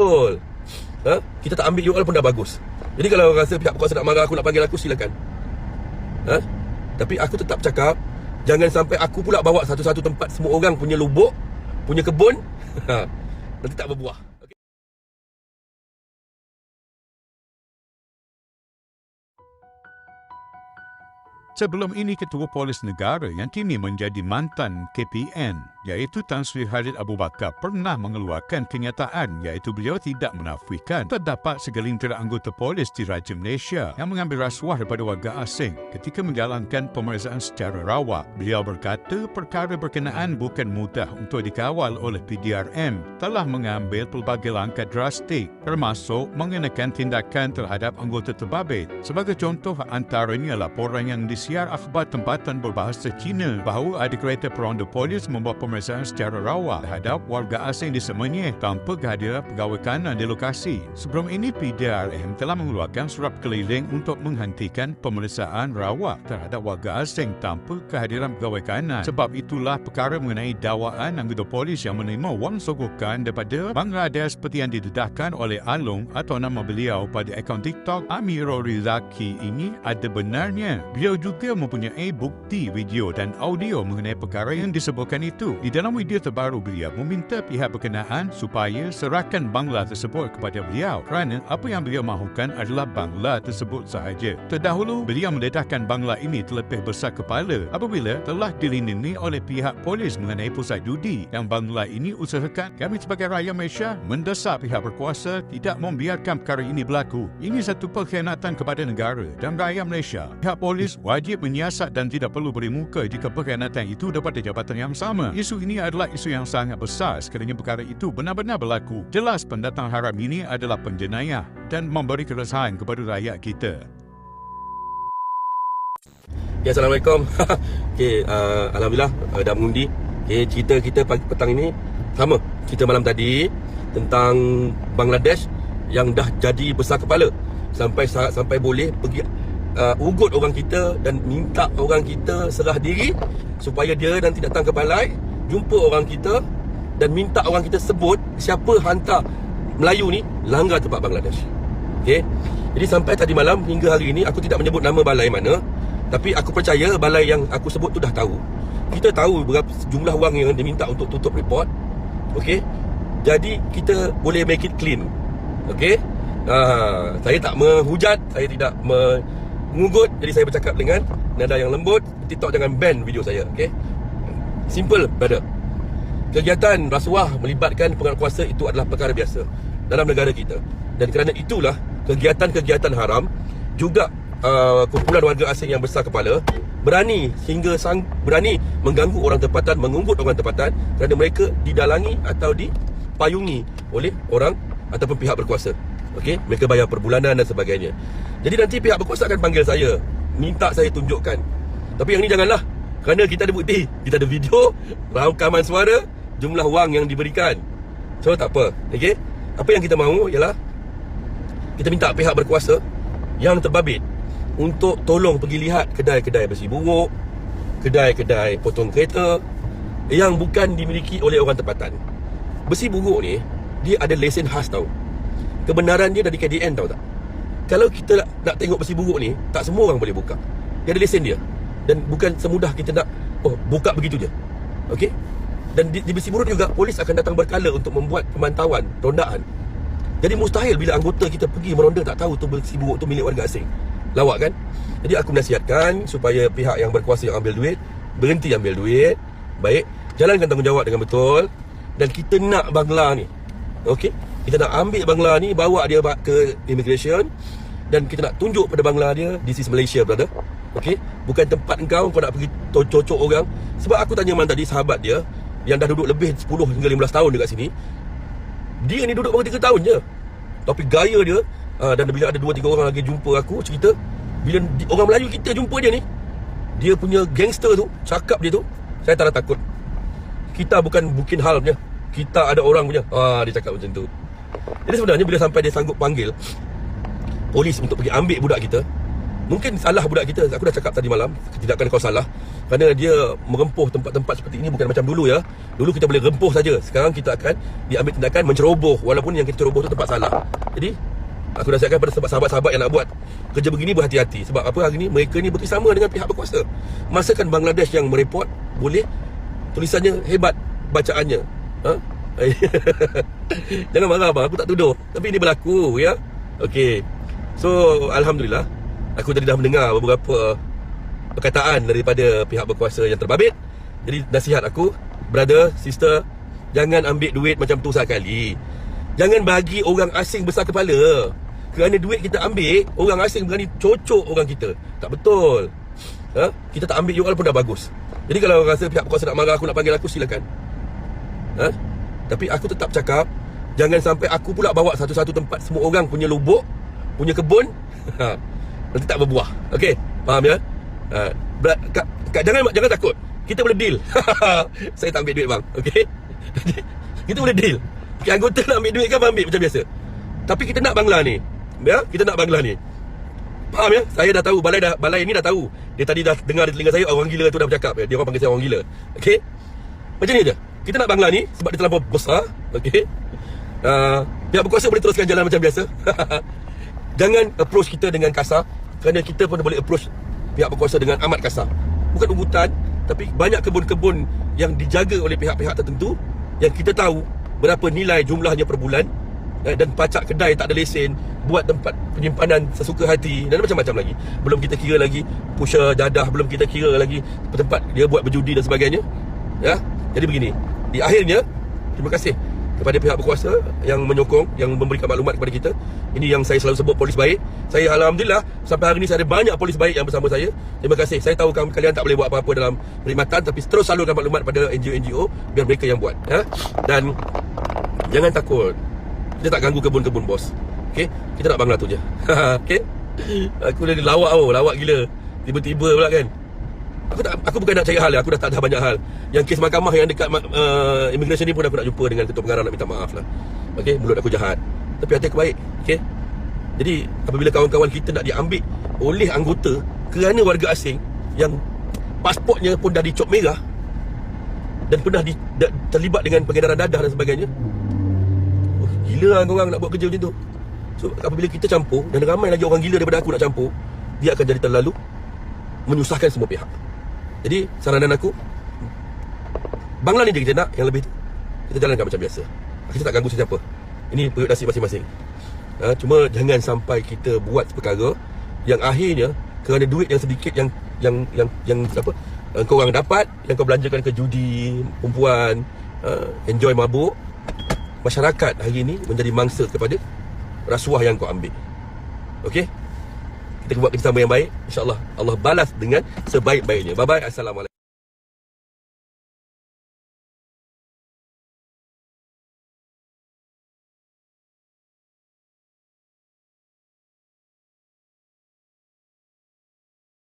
Betul. Kita tak ambil URL pun dah bagus. Jadi kalau rasa pihak berkuasa nak marah aku, nak panggil aku, silakan. Tapi aku tetap cakap, jangan sampai aku pula bawa satu-satu tempat semua orang punya lubuk, punya kebun. Nanti tak berbuah. Sebelum ini Ketua Polis Negara yang kini menjadi mantan KPN iaitu Tan Sri Khalid Abu Bakar pernah mengeluarkan kenyataan iaitu beliau tidak menafikan terdapat segelintir anggota polis di Raja Malaysia yang mengambil rasuah daripada warga asing ketika menjalankan pemeriksaan secara rawat. Beliau berkata perkara berkenaan bukan mudah untuk dikawal oleh PDRM, telah mengambil pelbagai langkah drastik termasuk mengenakan tindakan terhadap anggota terbabit. Sebagai contoh antaranya laporan yang disiar akhbar tempatan berbahasa Cina bahawa ada kereta peronda polis membuat pemeriksaan secara rawat terhadap warga asing di Semenyih tanpa kehadiran pegawai kanan di lokasi. Sebelum ini PDRM telah mengeluarkan surat keliling untuk menghentikan pemeriksaan rawat terhadap warga asing tanpa kehadiran pegawai kanan. Sebab itulah perkara mengenai dakwaan anggota polis yang menerima wang sogokan daripada Bangladesh seperti yang didedahkan oleh Alung atau nama beliau pada akaun TikTok Amirul Rizaki ini ada benarnya. Beliau juga mempunyai bukti video dan audio mengenai perkara yang disebutkan itu. Di dalam video terbaru beliau meminta pihak berkenaan supaya serahkan bangla tersebut kepada beliau kerana apa yang beliau mahukan adalah bangla tersebut sahaja. Terdahulu beliau mendedahkan bangla ini terlebih besar kepala apabila telah dilindungi oleh pihak polis mengenai pusat judi yang bangla ini usahakan. Kami sebagai rakyat Malaysia mendesak pihak berkuasa tidak membiarkan perkara ini berlaku. Ini satu pengkhianatan kepada negara dan rakyat Malaysia. Pihak polis wajib menyiasat dan tidak perlu beri muka jika pengkhianatan itu daripada jabatan yang sama. Isu ini adalah isu yang sangat besar sekiranya perkara itu benar-benar berlaku. Jelas pendatang haram ini adalah penjenayah dan memberi keresahan kepada rakyat kita. Okay, Assalamualaikum. Alhamdulillah dah mengundi. Cerita kita pagi petang ini sama. Cerita malam tadi tentang Bangladesh yang dah jadi besar kepala sampai boleh pergi ugut orang kita dan minta orang kita serah diri supaya dia nanti datang ke balai, jumpa orang kita dan minta orang kita sebut siapa hantar Melayu ni langgar tempat Bangladesh. Okey. Jadi sampai tadi malam hingga hari ini aku tidak menyebut nama balai mana, tapi aku percaya balai yang aku sebut tu dah tahu. Kita tahu berapa jumlah wang yang diminta untuk tutup report. Okey. Jadi kita boleh make it clean. Okey. Saya tak menghujat, saya tidak mengugut, jadi saya bercakap dengan nada yang lembut. TikTok jangan ban video saya, okey? Simple, brother. Kegiatan rasuah melibatkan penguatkuasa itu adalah perkara biasa dalam negara kita. Dan kerana itulah kegiatan-kegiatan haram juga kumpulan warga asing yang besar kepala berani berani mengganggu orang tempatan, mengugut orang tempatan kerana mereka didalangi atau dipayungi oleh orang ataupun pihak berkuasa. Okey, mereka bayar perbulanan dan sebagainya. Jadi nanti pihak berkuasa akan panggil saya, minta saya tunjukkan. Tapi yang ni janganlah, kerana kita ada bukti, kita ada video, rakaman suara, jumlah wang yang diberikan. So tak apa. Okey, apa yang kita mahu ialah kita minta pihak berkuasa yang terbabit untuk tolong pergi lihat kedai-kedai besi buruk, kedai-kedai potong kereta yang bukan dimiliki oleh orang tempatan. Besi buruk ni dia ada lesen khas tau. Kebenaran dia dari KDN tahu tak? Kalau kita nak tengok besi buruk ni, tak semua orang boleh buka. Dia ada lesen dia. Dan bukan semudah kita nak buka begitu je. Okey? Dan di besi buruk juga polis akan datang berkala untuk membuat pemantauan, rondaan. Jadi mustahil bila anggota kita pergi meronda tak tahu tu besi buruk tu milik warga asing. Lawak kan? Jadi aku nasihatkan supaya pihak yang berkuasa yang ambil duit berhenti ambil duit. Baik, jalankan tanggungjawab dengan betul. Dan kita nak bangla ni. Okey? Kita nak ambil bangla ni, bawa dia ke immigration dan kita nak tunjuk pada bangla dia, this is Malaysia, brother. Okey, bukan tempat kau nak pergi cocok orang. Sebab aku tanya man tadi sahabat dia yang dah duduk lebih 10 hingga 15 tahun dekat sini. Dia ni duduk baru 3 tahun je. Tapi gaya dia dan bila ada 2-3 orang lagi jumpa aku cerita, bila orang Melayu kita jumpa dia ni, dia punya gangster tu, cakap dia tu, saya tak ada takut. Kita bukan Bukin Hal punya, kita ada orang punya. Dia cakap macam tu. Jadi sebenarnya bila sampai dia sanggup panggil polis untuk pergi ambil budak kita, Mungkin salah budak kita. Aku dah cakap tadi malam, tidakkan kau salah. Kerana dia merempuh tempat-tempat seperti ini bukan macam dulu ya. Dulu kita boleh rempuh saja. Sekarang kita akan diambil tindakan menceroboh, walaupun yang kita ceroboh tu tempat salah. Jadi aku nasihatkan pada sahabat-sahabat yang nak buat kerja begini, berhati-hati. Sebab apa, hari ni mereka ni bekerjasama dengan pihak berkuasa. Masakan Bangladesh yang mereport boleh, tulisannya hebat, bacaannya. Jangan marah bang, aku tak tuduh. Tapi ini berlaku ya. Okey. So alhamdulillah, aku tadi dah mendengar beberapa perkataan daripada pihak berkuasa yang terbabit. Jadi nasihat aku, brother, sister, jangan ambil duit macam tu sekali. Jangan bagi orang asing besar kepala. Kerana duit kita ambil, orang asing berani cocok orang kita. Tak betul. Kita tak ambil you all pun dah bagus. Jadi kalau rasa pihak berkuasa nak marah aku, nak panggil aku, silakan. Tapi aku tetap cakap, jangan sampai aku pula bawa satu-satu tempat semua orang punya lubuk, punya kebun, nanti tak berbuah. Okey, faham ya? Jangan takut. Kita boleh deal. Saya tak ambil duit bang. Okey. Kita boleh deal. Okay, anggota nak ambil duit kan ambil macam biasa. Tapi kita nak Bangla ni. Ya, kita nak Bangla ni. Faham ya? Saya dah tahu, balai ni dah tahu. Dia tadi dah dengar di telinga saya, orang gila tu dah bercakap. Dia orang panggil saya orang gila. Okey. Macam ni je. Kita nak Bangla ni sebab dia terlampau besar. Okey. Pihak berkuasa boleh teruskan jalan macam biasa. Jangan approach kita dengan kasar. Kerana kita pun boleh approach pihak berkuasa dengan amat kasar. Bukan ugutan, tapi banyak kebun-kebun yang dijaga oleh pihak-pihak tertentu yang kita tahu berapa nilai jumlahnya per bulan, dan pacak kedai tak ada lesen, buat tempat penyimpanan sesuka hati dan macam-macam lagi. Belum kita kira lagi pusher dadah, belum kita kira lagi tempat dia buat berjudi dan sebagainya. Ya. Jadi begini, di akhirnya terima kasih kepada pihak berkuasa yang menyokong, yang memberikan maklumat kepada kita. Ini yang saya selalu sebut polis baik. Saya alhamdulillah sampai hari ini saya ada banyak polis baik yang bersama saya. Terima kasih. Saya tahu kalian tak boleh buat apa-apa dalam perkhidmatan, tapi terus salurkan maklumat pada NGO-NGO biar mereka yang buat, ya. Dan jangan takut. Kita tak ganggu kebun-kebun bos. Okey? Kita nak Bangla tu je. Okey? Aku dah lawak gila. Tiba-tiba pula kan. Aku bukan nak cari hal, aku dah tak ada banyak hal. Yang kes mahkamah yang dekat immigration ni pun aku nak jumpa dengan ketua pengarah, nak minta maaf lah. Okey, mulut aku jahat, tapi hati aku baik. Okey. Jadi apabila kawan-kawan kita nak diambil oleh anggota kerana warga asing yang pasportnya pun dah dicop merah dan pernah terlibat dengan pengedaran dadah dan sebagainya, gila lah korang nak buat kerja macam tu. So apabila kita campur, dan ramai lagi orang gila daripada aku nak campur, dia akan jadi terlalu menyusahkan semua pihak. Jadi saranan aku, Bangla ni je kita nak, yang lebih tu kita jalankan macam biasa. Kita tak ganggu sesiapa. Ini periuk nasib masing-masing. Cuma jangan sampai kita buat perkara yang akhirnya kerana duit yang sedikit yang apa kau orang dapat, yang kau belanjakan ke judi, perempuan, enjoy mabuk, masyarakat hari ini menjadi mangsa kepada rasuah yang kau ambil. Okey? Kita buat kerjasama yang baik, insya-Allah Allah balas dengan sebaik-baiknya. Bye bye, assalamualaikum.